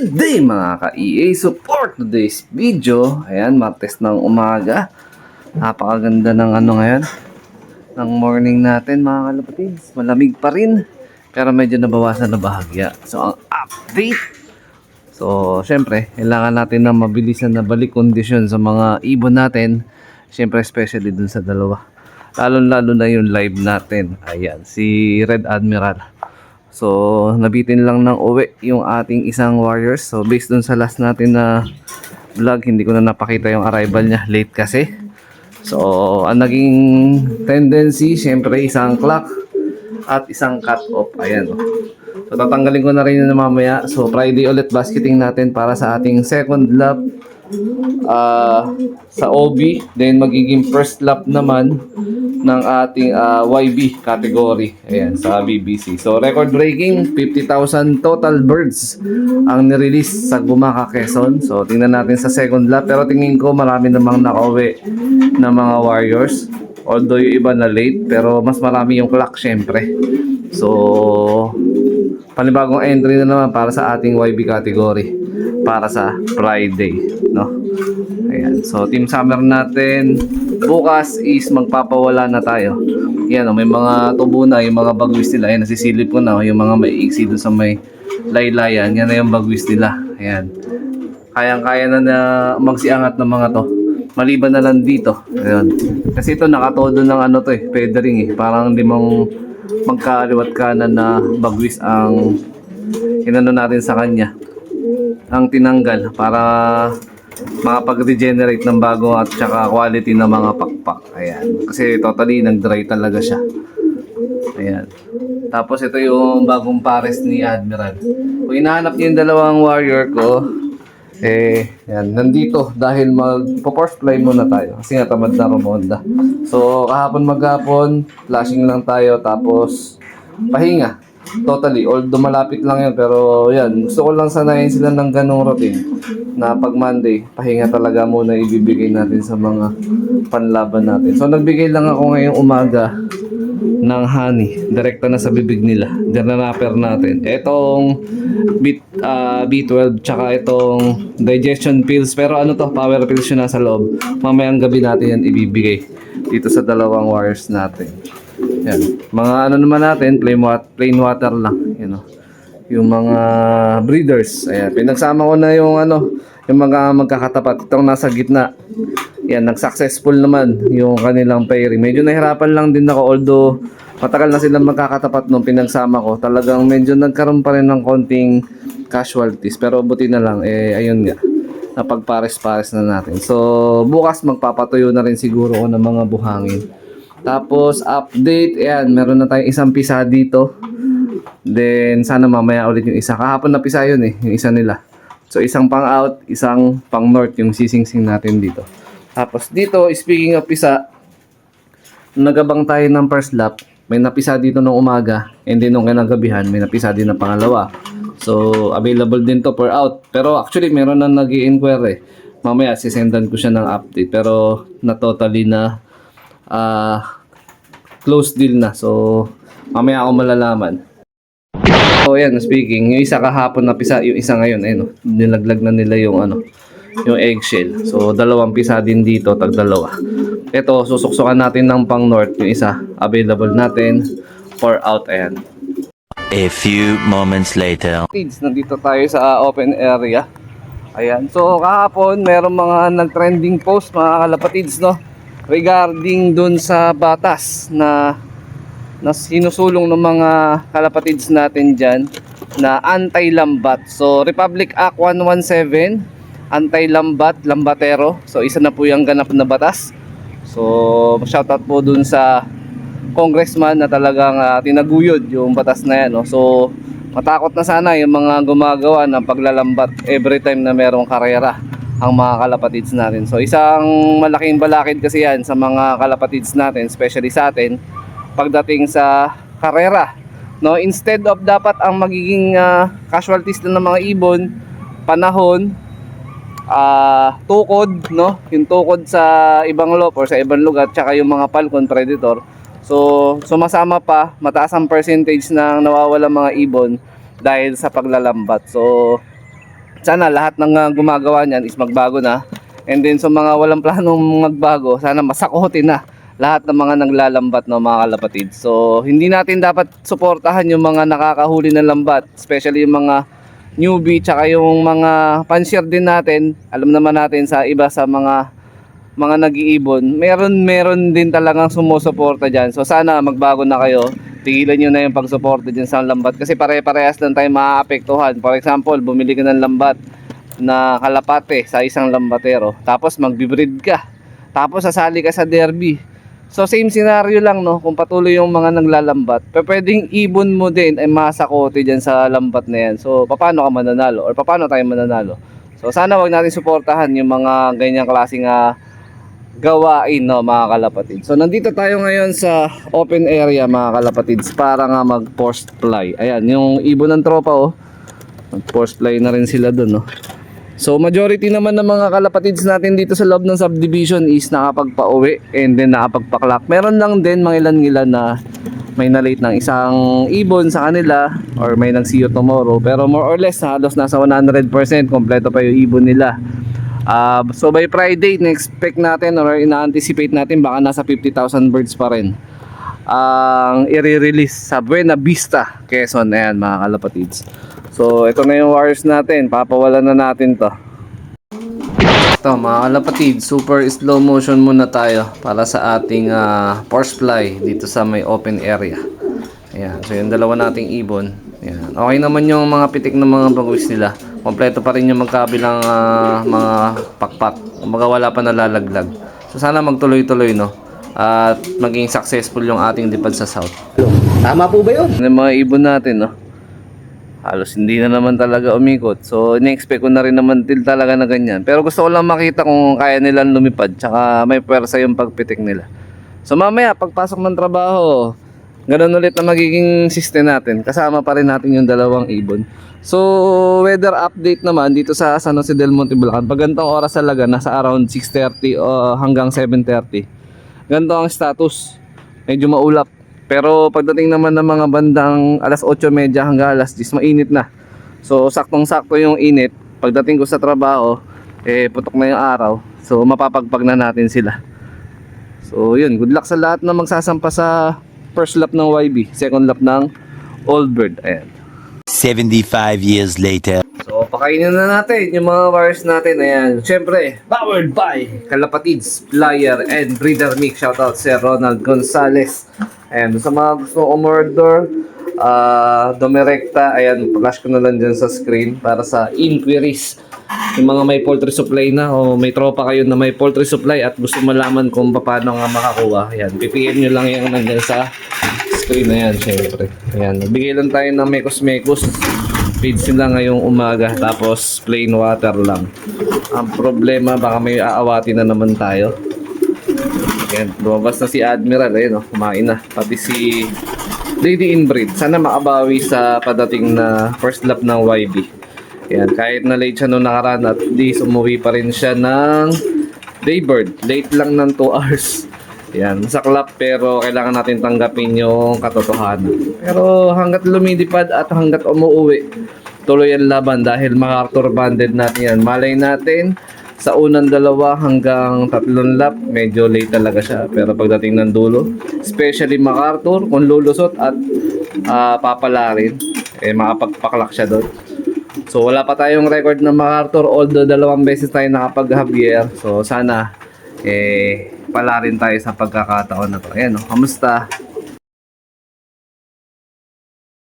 Good day mga ka-EA support. Today's video, ayan, Martes ng umaga. Napakaganda ng ano ngayon, ng morning natin mga kalapatids. Malamig pa rin, pero medyo nabawasan na bahagya. So ang update, so syempre kailangan natin na mabilisan na balik kondisyon sa mga ibon natin. Syempre especially dun sa dalawa, lalo na yung live natin. Ayan, si Red Admiral. So, nabitin lang ng uwi yung ating isang Warriors. So, based dun sa last natin na vlog, hindi ko na napakita yung arrival niya. Late kasi. So, ang naging tendency, syempre, isang clock at isang cut-off. Ayan. So, tatanggalin ko na rin yun mamaya. So, Friday ulit basketing natin para sa ating second lap sa OB. Then, magiging first lap naman ng ating YB category. Ayan, sa BBC. So, record-breaking, 50,000 total birds ang nirelease sa Gumaka, Quezon. So, tingnan natin sa second lap. Pero tingin ko marami namang nakauwi na mga Warriors. Although yung iba na late, pero mas marami yung clock syempre. So, panibagong entry na naman para sa ating YB category para sa Friday, no? Ayan. So, team summer natin bukas is magpapawala na tayo. Yan, may mga tubo na, yung mga bagwis nila. Ayan, nasisilip ko na, yung mga may iksi doon sa may laylayan. Yan na yung bagwis nila. Ayan. Kayang-kaya na magsiangat ng mga to. Maliban na lang dito. Ayan. Kasi ito nakatodo ng ano to feathering Parang hindi mong magkaliwat kanan na bagwis ang inano natin sa kanya. Ang tinanggal para makapag-regenerate ng bago at saka quality ng mga pakpak. Ayan. Kasi totally nag-dry talaga siya. Ayan. Tapos ito yung bagong pares ni Admiral. Kung hinahanap niyo yung dalawang warrior ko, yan, nandito dahil mag-force fly muna tayo. Kasi nga tamad na rumonda. So, kahapon maghapon, flashing lang tayo tapos pahinga. Totally, although malapit lang yan, pero yan, gusto ko lang sanayin sila ng ganong routine na pag Monday, pahinga talaga muna ibibigay natin sa mga panlaban natin. So nagbigay lang ako ngayong umaga ng honey, direkta na sa bibig nila. Diyan na napper natin etong B12 tsaka itong digestion pills, pero ano to, power pills yun nasa loob. Mamayang gabi natin yan ibibigay dito sa dalawang warriors natin. Yan. Mga ano naman natin, plain water lang, you know. Yung mga breeders, ayan, pinagsama ko na yung ano, yung mga magkakatapat. Itong nasa gitna. Yan, nag-successful naman yung kanilang pairing. Medyo nahirapan lang din ako, although matagal na silang magkakatapat nung pinagsama ko. Talagang medyo nagkaroon pa rin ng konting casualties, pero buti na lang, ayun nga, napagpares-pares na natin. So, bukas magpapatuyo na rin siguro ko ng mga buhangin. Tapos update, ayan, meron na tayong isang pisa dito. Then sana mamaya ulit yung isa. Kahapon na pisa yun yung isa nila. So isang pang out, isang pang north yung sisingsing natin dito. Tapos dito, speaking of pisa, nagabang tayo ng first lap. May napisa dito nung umaga, and then nung kinagabihan may napisa din na pangalawa. So available din to per out. Pero actually meron na nag-i-inquire Mamaya sisendan ko siya ng update. Pero na totally na close deal na. So mamaya ako malalaman. So yan, speaking, yung isa kahapon na pisa, yung isa ngayon nilaglag na nila yung yung eggshell. So dalawang pisa din dito, tag dalawa. Ito susuksukan natin ng pang north, yung isa available natin for out. Ayan. A few moments later. Nandito tayo sa open area. Ayan. So kahapon meron mga nag-trending post mga kalapatids, no, regarding dun sa batas na sinusulong ng mga kalapatids natin dyan na anti-lambat. So Republic Act 117, anti-lambat, lambatero. So isa na po yung ganap na batas. So shoutout po dun sa congressman na talagang tinaguyod yung batas na yan, no? So matakot na sana yung mga gumagawa ng paglalambat every time na merong karera ang mga kalapatids natin. So isang malaking balakid kasi yan sa mga kalapatids natin, especially sa atin pagdating sa karera, no? Instead of dapat ang magiging casualties na ng mga ibon, panahon, tukod, no? Yung tukod sa ibang loop or sa ibang lugar, tsaka yung mga falcon predator. So sumasama pa, mataas ang percentage ng nawawala mga ibon dahil sa paglalambat. So sana lahat ng gumagawa niyan is magbago na. And then sa mga walang planong magbago, sana masakotin na lahat ng mga naglalambat ng mga kalapatid. So hindi natin dapat suportahan yung mga nakakahuli ng lambat, especially yung mga newbie, tsaka yung mga panshare din natin. Alam naman natin sa iba sa mga nag-iibon, meron din talagang sumusuporta dyan. So sana magbago na kayo, tigilan nyo na yung pagsuporta dyan sa lambat, kasi pare-parehas lang tayo maaapektuhan. For example, bumili ka ng lambat na kalapate sa isang lambatero, tapos magbibreed ka, tapos sasali ka sa derby. So same scenario lang, no? Kung patuloy yung mga naglalambat, pwedeng ibon mo din ay masakote dyan sa lambat na yan. So paano ka mananalo, or paano tayo mananalo? So sana wag natin suportahan yung mga ganyang klaseng gawain, no, mga kalapatid. So nandito tayo ngayon sa open area, mga kalapatids, para nga mag forced fly. Ayan, yung ibon ng tropa, oh, mag forced fly na rin sila dun, no? So majority naman ng mga kalapatids natin dito sa loob ng subdivision is nakapagpa-uwi and then nakapagpa-clock. Meron lang din mga ilan na may na-late ng isang ibon sa kanila, or may nag-see you tomorrow. Pero more or less halos nasa 100% kompleto pa yung ibon nila. So by Friday, na-expect natin or ina-anticipate natin baka nasa 50,000 birds pa rin ang i-release sa Buena Vista, Quezon. Ayan, mga kalapatids. So ito na yung wires natin, papawalan na natin to. Ito, mga kalapatid, super slow motion muna tayo para sa ating force fly dito sa may open area. Ayan, so yung dalawa nating ibon. Ayan. Okay naman yung mga pitik ng mga bagwis nila. Kompleto pa rin yung magkabilang mga pakpak. Kumbaga wala pa nalalaglag. So sana magtuloy-tuloy, no? At maging successful yung ating lipad sa south. Tama po ba yun? Yung mga ibon natin, no? Halos hindi na naman talaga umikot. So in-expect ko na rin naman din talaga na ganyan. Pero gusto ko lang makita kung kaya nilang lumipad, tsaka may pwersa yung pagpitik nila. So mamaya pagpasok ng trabaho, ganun ulit na magiging system natin. Kasama pa rin natin yung dalawang ibon. So weather update naman dito sa San Jose del Monte, Bulacan. Pag ganitong oras talaga, nasa around 6:30 hanggang 7:30. Ganito ang status. Medyo maulap. Pero pagdating naman ng mga bandang alas 8:30 hanggang alas 10, mainit na. So saktong-sakto yung init. Pagdating ko sa trabaho, putok na yung araw. So mapapagpag na natin sila. So yun, good luck sa lahat na magsasampa sa first lap ng YB, second lap ng Old Bird. Ayan. 75 years later. So pakainin na natin yung mga wires natin. Ayan. Siyempre, powered by Kalapatids, Flyer and Breeder Mix. Shoutout Sir Ronald Gonzales. Ayan, sa mga gusto umorder, Domerecta, ayan, flash ko na lang dyan sa screen para sa inquiries. Yung mga may poultry supply na, o may tropa kayo na may poultry supply at gusto malaman kung paano nga makakuha, ayan, PPM nyo lang yung nandyan sa screen na yan, syempre. Ayan, nagbigay lang tayo ng mekos-mekos. Feeds nila ngayong umaga, tapos plain water lang. Ang problema, baka may aawati na naman tayo. Ayan, lumabas na si Admiral, ayun, oh, kumain na. Pati si Lady Inbreed. Sana makabawi sa padating na first lap ng YB. Ayan, kahit na late siya noong nakaraan, at least umuwi pa rin siya ng Daybird. Late lang ng 2 hours. Ayan, masaklap, pero kailangan natin tanggapin yung katotohanan. Pero hanggat lumilipad at hanggat umuwi, tuloy ang laban dahil MacArthur banded natin yan. Malay natin, sa unang 2 hanggang 3 lap, medyo late talaga siya. Pero pagdating ng dulo, especially MacArthur, kung lulusot at papalarin, makapagpaklak siya doon. So wala pa tayong record ng MacArthur, although 2 beses tayo nakapag-Javier. So sana palarin tayo sa pagkakataon na to. Ayan, kamusta?